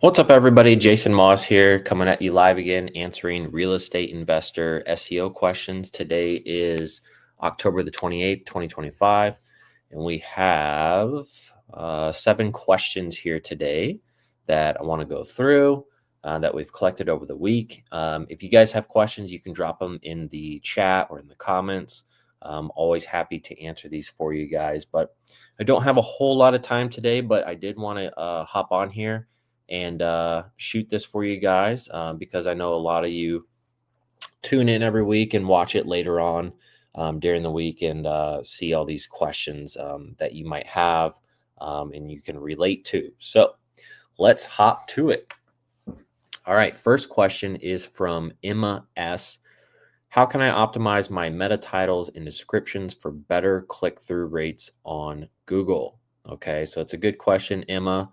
What's up, everybody? Jason Moss here, coming at you live again, answering real estate investor SEO questions. Today is October the 28th, 2025, and we have 7 questions here today that I want to go through that we've collected over the week. If you guys have questions, you can drop them in the chat or in the comments. I'm always happy to answer these for you guys, but I don't have a whole lot of time today, but I did want to hop on here and shoot this for you guys because I know a lot of you tune in every week and watch it later on during the week and see all these questions that you might have and you can relate to. So let's hop to it. All right, first question is from Emma S. How can I optimize my meta titles and descriptions for better click-through rates on Google? Okay, so it's a good question, Emma.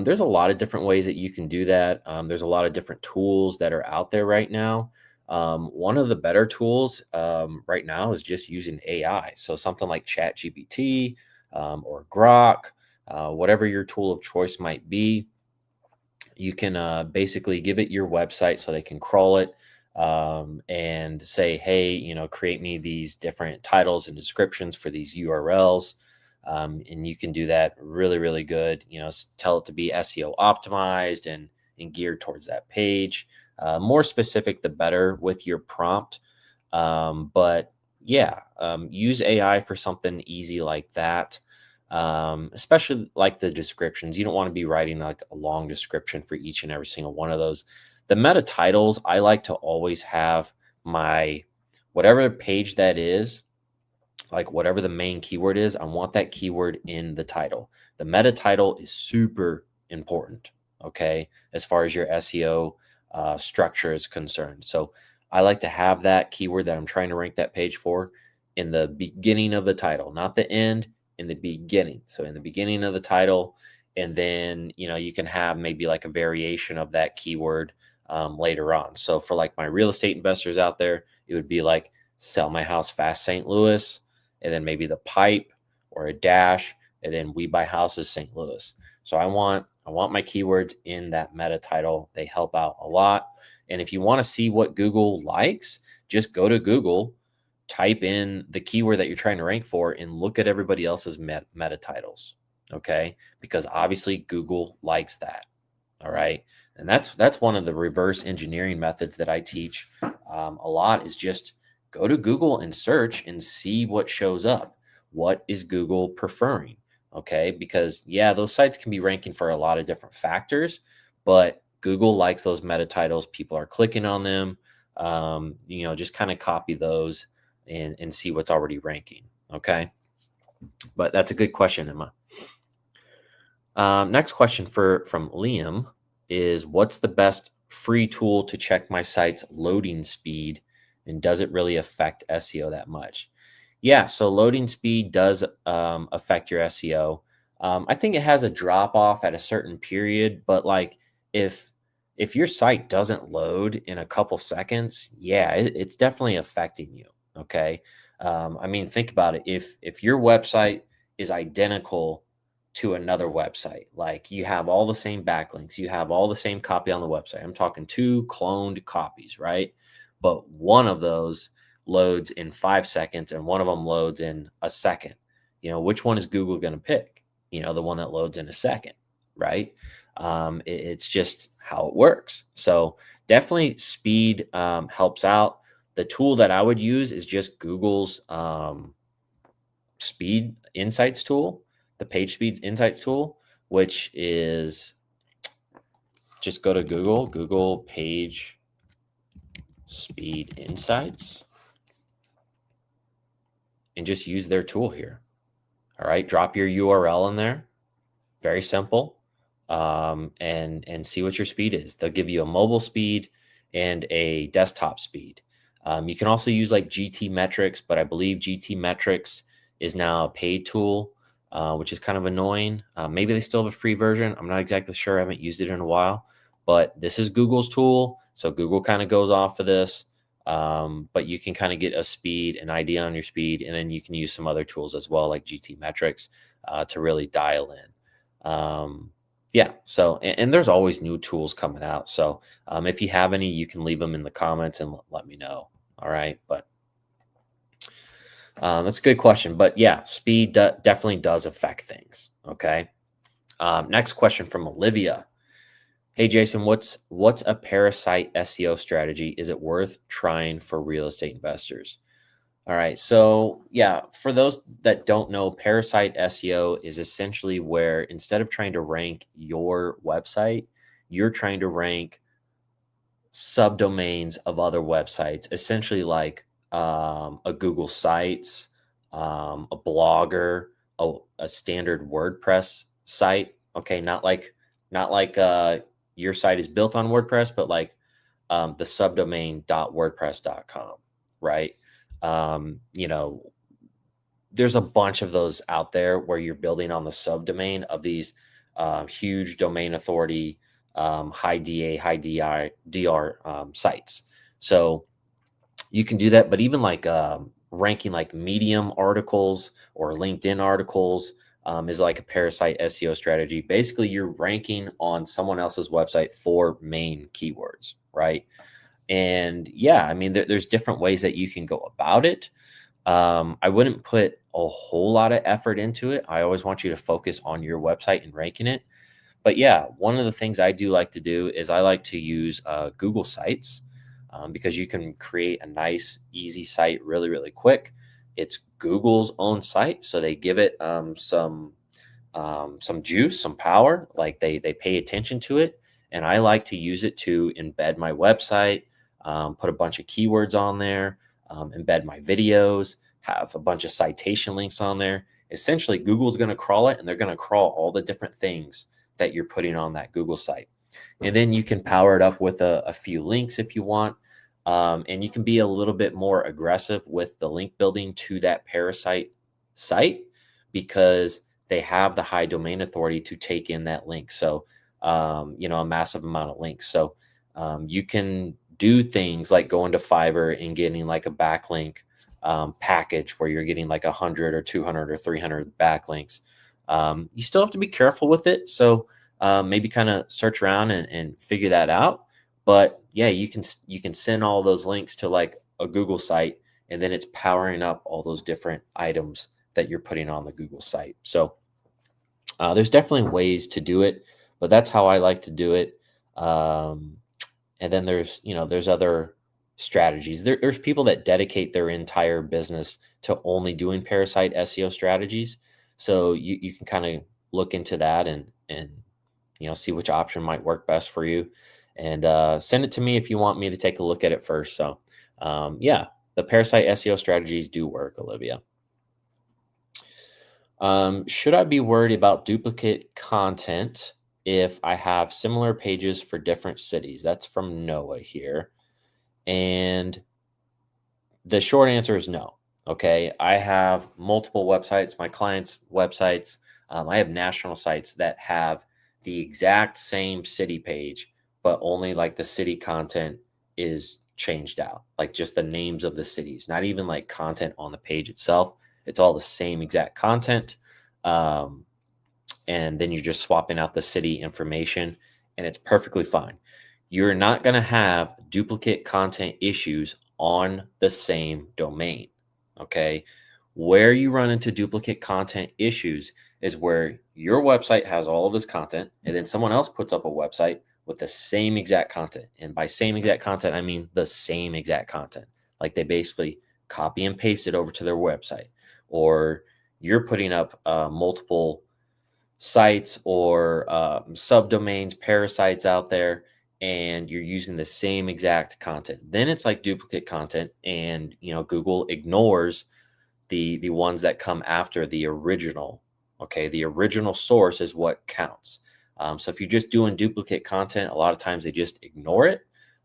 There's a lot of different ways that you can do that. There's a lot of different tools that are out there right now. One of the better tools right now is just using AI. So something like ChatGPT or Grok, whatever your tool of choice might be, you can basically give it your website so they can crawl it and say, hey, create me these different titles and descriptions for these URLs. And you can do that really, really good. Tell it to be SEO optimized and geared towards that page. More specific, the better with your prompt. But yeah, use AI for something easy like that. Especially like the descriptions. You don't want to be writing like a long description for each and every single one of those. The meta titles, I like to always have my whatever page that is, like whatever the main keyword is, I want that keyword in the title. The meta title is super important, okay, as far as your SEO structure is concerned. So I like to have that keyword that I'm trying to rank that page for in the beginning of the title, not the end, in the beginning. So in the beginning of the title, and then, you can have maybe like a variation of that keyword later on. So for like my real estate investors out there, it would be like sell my house fast St. Louis, and then maybe the pipe or a dash, and then we buy houses St. Louis. So I want my keywords in that meta title. They help out a lot. And if you want to see what Google likes, just go to Google, type in the keyword that you're trying to rank for, and look at everybody else's meta titles. Okay, because obviously Google likes that. All right, and that's one of the reverse engineering methods that I teach a lot, is just go to Google and search and see what shows up. What is Google preferring? Okay, because yeah, those sites can be ranking for a lot of different factors, but Google likes those meta titles. People are clicking on them. Just kind of copy those and see what's already ranking. Okay, but that's a good question, Emma. Next question from Liam is, what's the best free tool to check my site's loading speed, and does it really affect SEO that much? Yeah, so loading speed does affect your SEO. I think it has a drop off at a certain period, but like if your site doesn't load in a couple seconds, yeah, it's definitely affecting you. Okay, I mean, think about it. If your website is identical to another website, like you have all the same backlinks, you have all the same copy on the website. I'm talking 2 cloned copies, right? But one of those loads in 5 seconds and one of them loads in a second. Which one is Google going to pick? The one that loads in a second, right? It's just how it works. So definitely speed helps out. The tool that I would use is just Google's speed insights tool, the page speed insights tool, which is just go to Google page speed insights, and just use their tool here. All right, drop your URL in there. Very simple. And see what your speed is. They'll give you a mobile speed and a desktop speed. You can also use like GT Metrics, but I believe GT Metrics is now a paid tool, which is kind of annoying. Maybe they still have a free version. I'm not exactly sure. I haven't used it in a while, but this is Google's tool. So Google kind of goes off of this. But you can kind of get a speed, an idea on your speed, and then you can use some other tools as well, like GT Metrics, to really dial in. yeah, so and there's always new tools coming out. So if you have any, you can leave them in the comments and let me know. All right, but that's a good question. But yeah, speed definitely does affect things. Okay. Next question from Olivia. Hey Jason, what's a parasite SEO strategy? Is it worth trying for real estate investors? All right. So, yeah, for those that don't know, parasite SEO is essentially where instead of trying to rank your website, you're trying to rank subdomains of other websites, essentially like a Google Sites, a Blogger, a standard WordPress site. Okay, not like your site is built on WordPress, but like the subdomain .wordpress.com, right? You know, there's a bunch of those out there where you're building on the subdomain of these huge domain authority, high DA, high DR sites. So you can do that, but even like ranking like Medium articles or LinkedIn articles is like a parasite SEO strategy. Basically, you're ranking on someone else's website for main keywords, right? And yeah, I mean, there's different ways that you can go about it. I wouldn't put a whole lot of effort into it. I always want you to focus on your website and ranking it. But yeah, one of the things I do like to do is I like to use Google Sites because you can create a nice, easy site really, really quick. It's Google's own site, so they give it some juice, some power. Like they pay attention to it, and I like to use it to embed my website, put a bunch of keywords on there, embed my videos, have a bunch of citation links on there. Essentially, Google's going to crawl it, and they're going to crawl all the different things that you're putting on that Google site. And then you can power it up with a few links if you want. And you can be a little bit more aggressive with the link building to that parasite site because they have the high domain authority to take in that link. So, a massive amount of links. So you can do things like going to Fiverr and getting like a backlink package where you're getting like 100 or 200 or 300 backlinks. You still have to be careful with it. So maybe kind of search around and figure that out. But yeah, you can send all those links to like a Google site, and then it's powering up all those different items that you're putting on the Google site. So there's definitely ways to do it, but that's how I like to do it. And then there's other strategies. There's people that dedicate their entire business to only doing parasite SEO strategies. So you can kind of look into that and see which option might work best for you, and send it to me if you want me to take a look at it first. So yeah, the parasite SEO strategies do work, Olivia. Should I be worried about duplicate content if I have similar pages for different cities? That's from Noah here. And the short answer is no. Okay. I have multiple websites, my clients' websites. I have national sites that have the exact same city page, but only like the city content is changed out, like just the names of the cities, not even like content on the page itself. It's all the same exact content. Um, and then you're just swapping out the city information, and it's perfectly fine. You're not going to have duplicate content issues on the same domain. Okay. Where you run into duplicate content issues is where your website has all of this content, and then someone else puts up a website with the same exact content. And by same exact content, I mean the same exact content. Like they basically copy and paste it over to their website, or you're putting up multiple sites or subdomains, parasites out there, and you're using the same exact content. Then it's like duplicate content, and Google ignores the ones that come after the original. Okay, the original source is what counts. So if you're just doing duplicate content, a lot of times they just ignore it.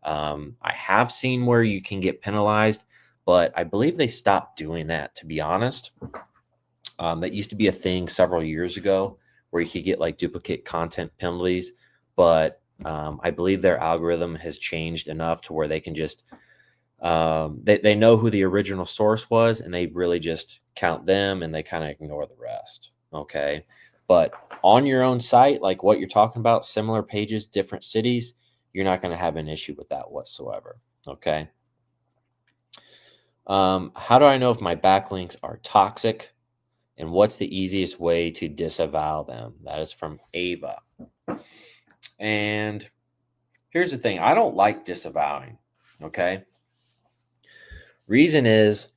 I have seen where you can get penalized, but I believe they stopped doing that, to be honest. That used to be a thing several years ago where you could get like duplicate content penalties, but I believe their algorithm has changed enough to where they can just they know who the original source was, and they really just count them, and they kind of ignore the rest. Okay. But on your own site, like what you're talking about, similar pages, different cities, you're not going to have an issue with that whatsoever. Okay. How do I know if my backlinks are toxic? And what's the easiest way to disavow them? That is from Ava. And here's the thing, I don't like disavowing. Okay. Reason is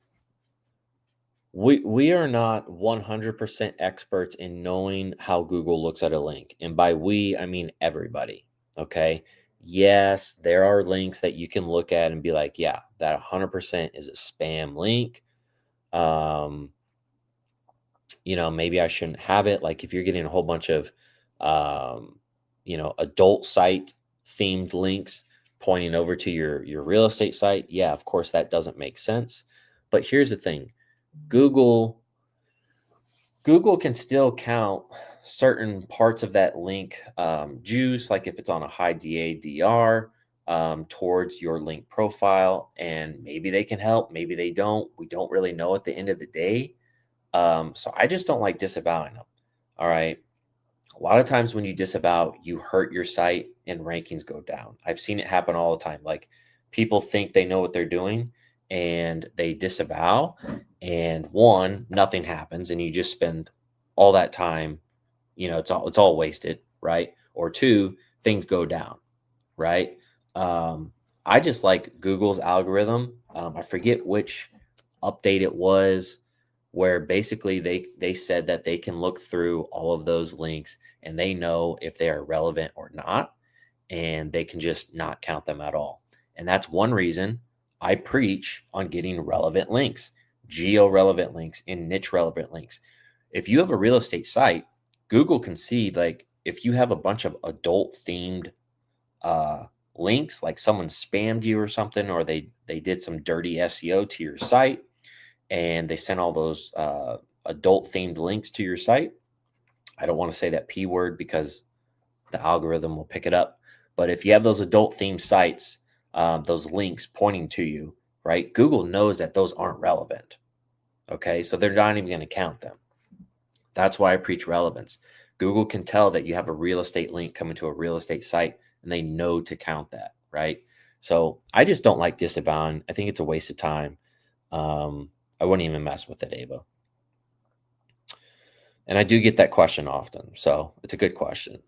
we are not 100% experts in knowing how Google looks at a link. And by we, I mean everybody. Okay. Yes, there are links that you can look at and be like, yeah, that 100% is a spam link. Maybe I shouldn't have it. Like if you're getting a whole bunch of, adult site themed links pointing over to your real estate site. Yeah, of course that doesn't make sense. But here's the thing. Google can still count certain parts of that link juice, like if it's on a high DADR, towards your link profile. And maybe they can help, maybe they don't. We don't really know at the end of the day. So I just don't like disavowing them. All right. A lot of times when you disavow, you hurt your site and rankings go down. I've seen it happen all the time. Like people think they know what they're doing and they disavow, and one, nothing happens, and you just spend all that time, it's all wasted, right? Or two, things go down, right? I just like Google's algorithm. I forget which update it was, where basically they said that they can look through all of those links and they know if they are relevant or not, and they can just not count them at all. And that's one reason I preach on getting relevant links, geo-relevant links, and niche relevant links. If you have a real estate site, Google can see, like, if you have a bunch of adult themed links, like someone spammed you or something, or they did some dirty SEO to your site, and they sent all those adult themed links to your site. I don't want to say that P word because the algorithm will pick it up. But if you have those adult themed sites, those links pointing to you, right? Google knows that those aren't relevant. Okay. So they're not even going to count them. That's why I preach relevance. Google can tell that you have a real estate link coming to a real estate site, and they know to count that, right? So I just don't like disavowing. I think it's a waste of time. I wouldn't even mess with it, Ava. And I do get that question often, so it's a good question.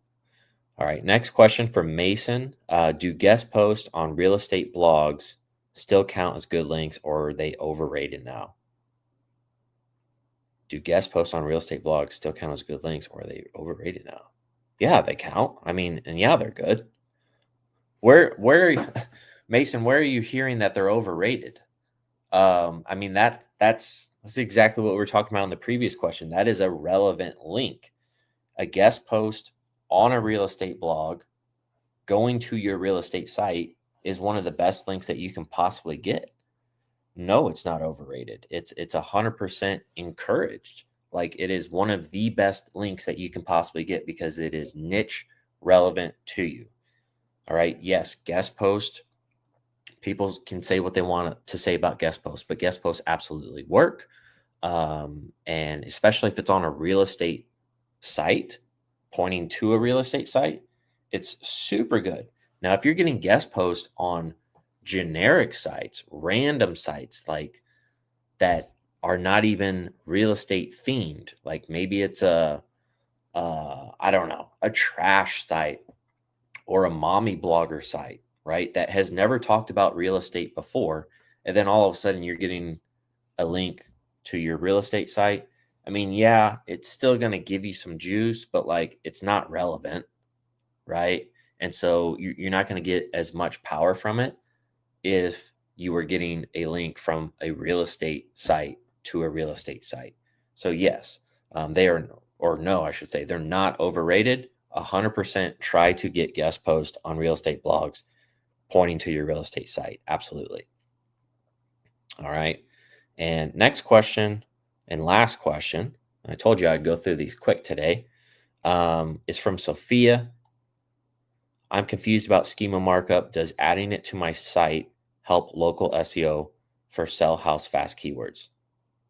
All right, next question from Mason. Do guest posts on real estate blogs still count as good links, or are they overrated now? Do guest posts on real estate blogs still count as good links, or are they overrated now? Yeah, they count. I mean, and yeah, they're good. Mason, where are you hearing that they're overrated? I mean, that's exactly what we were talking about in the previous question. That is a relevant link. A guest post on a real estate blog going to your real estate site is one of the best links that you can possibly get. No, it's not overrated. It's 100% encouraged. Like, it is one of the best links that you can possibly get because it is niche relevant to you. All right. Yes, guest post. People can say what they want to say about guest posts, but guest posts absolutely work. And especially if it's on a real estate site, pointing to a real estate site, it's super good. Now, if you're getting guest posts on generic sites, random sites, like that are not even real estate themed, like maybe it's I don't know, a trash site or a mommy blogger site, right? That has never talked about real estate before. And then all of a sudden you're getting a link to your real estate site. I mean, yeah, it's still going to give you some juice, but like it's not relevant, right? And so you're not going to get as much power from it if you were getting a link from a real estate site to a real estate site. So yes, they are, or no, I should say, they're not overrated. 100% try to get guest posts on real estate blogs pointing to your real estate site. Absolutely. All right. And next question and last question, I told you I'd go through these quick today, is from Sophia. I'm confused about schema markup. Does adding it to my site help local SEO for sell house fast keywords?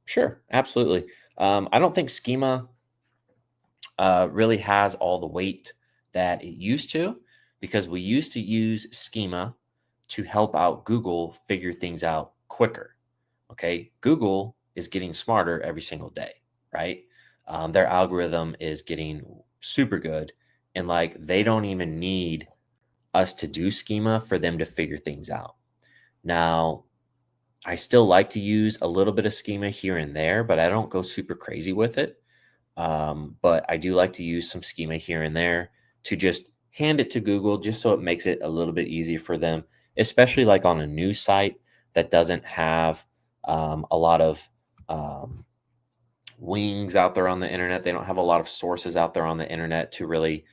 Sure, absolutely. I don't think schema really has all the weight that it used to, because we used to use schema to help out Google figure things out quicker. Okay. Google is getting smarter every single day, right? Their algorithm is getting super good. And like, they don't even need us to do schema for them to figure things out. Now, I still like to use a little bit of schema here and there, but I don't go super crazy with it. But I do like to use some schema here and there to just hand it to Google, just so it makes it a little bit easier for them, especially like on a news site that doesn't have a lot of um, wings out there on the internet. They don't have a lot of sources out there on the internet to really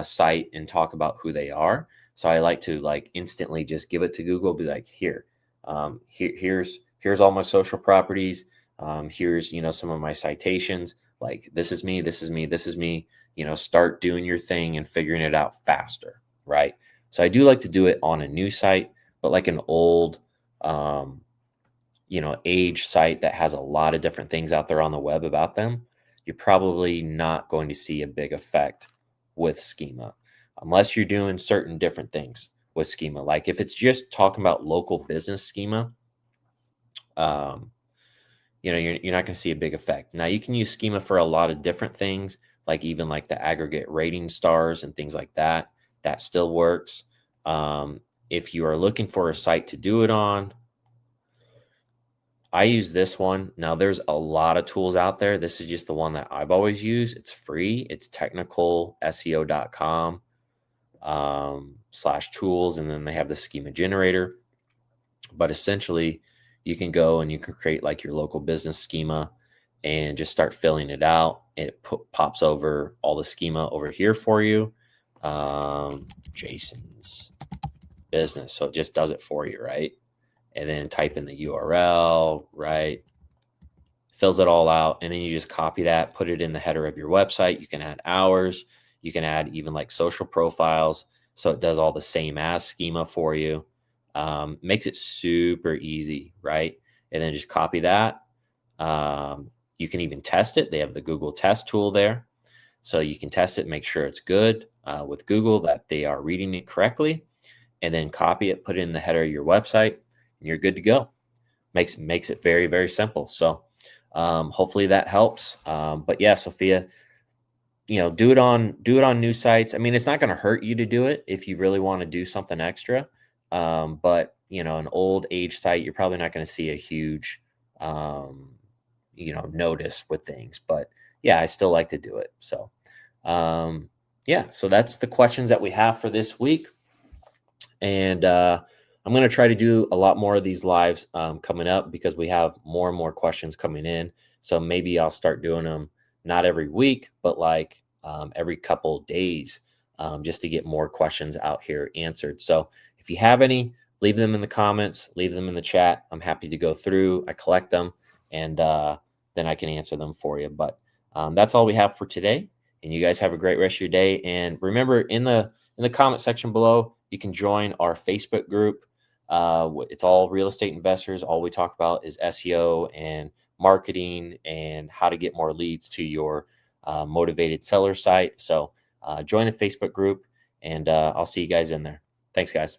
cite and talk about who they are. So I like to like instantly just give it to Google, be like, here's all my social properties. Here's, some of my citations. Like, this is me, this is me, this is me. Start doing your thing and figuring it out faster, right? So I do like to do it on a new site, but like an old age site that has a lot of different things out there on the web about them, you're probably not going to see a big effect with schema unless you're doing certain different things with schema. Like if it's just talking about local business schema, you're not going to see a big effect. Now you can use schema for a lot of different things, like even like the aggregate rating stars and things like that. That still works. If you are looking for a site to do it on, I use this one. Now there's a lot of tools out there. This is just the one that I've always used. It's free. It's technicalseo.com /tools. And then they have the schema generator. But essentially you can go and you can create like your local business schema and just start filling it out. It pops over all the schema over here for you. Jason's business. So it just does it for you, right? And then type in the URL, right? Fills it all out. And then you just copy that, put it in the header of your website. You can add hours. You can add even like social profiles. So it does all the same as schema for you. Makes it super easy, right? And then just copy that. You can even test it. They have the Google test tool there. So you can test it, make sure it's good with Google, that they are reading it correctly, and then copy it, put it in the header of your website, and you're good to go. Makes it very, very simple. So hopefully that helps. But yeah, Sophia, do it on new sites. I mean, it's not going to hurt you to do it if you really want to do something extra. But an old age site, you're probably not going to see a huge, notice with things. But yeah, I still like to do it. So yeah, so that's the questions that we have for this week. And I'm going to try to do a lot more of these lives coming up, because we have more and more questions coming in. So maybe I'll start doing them not every week, but like every couple days, just to get more questions out here answered. So if you have any, leave them in the comments, leave them in the chat. I'm happy to go through. I collect them, and then I can answer them for you. But that's all we have for today. And you guys have a great rest of your day. And remember, in the comment section below, you can join our Facebook group. It's all real estate investors. All we talk about is SEO and marketing and how to get more leads to your motivated seller site. So join the Facebook group, and I'll see you guys in there. Thanks, guys.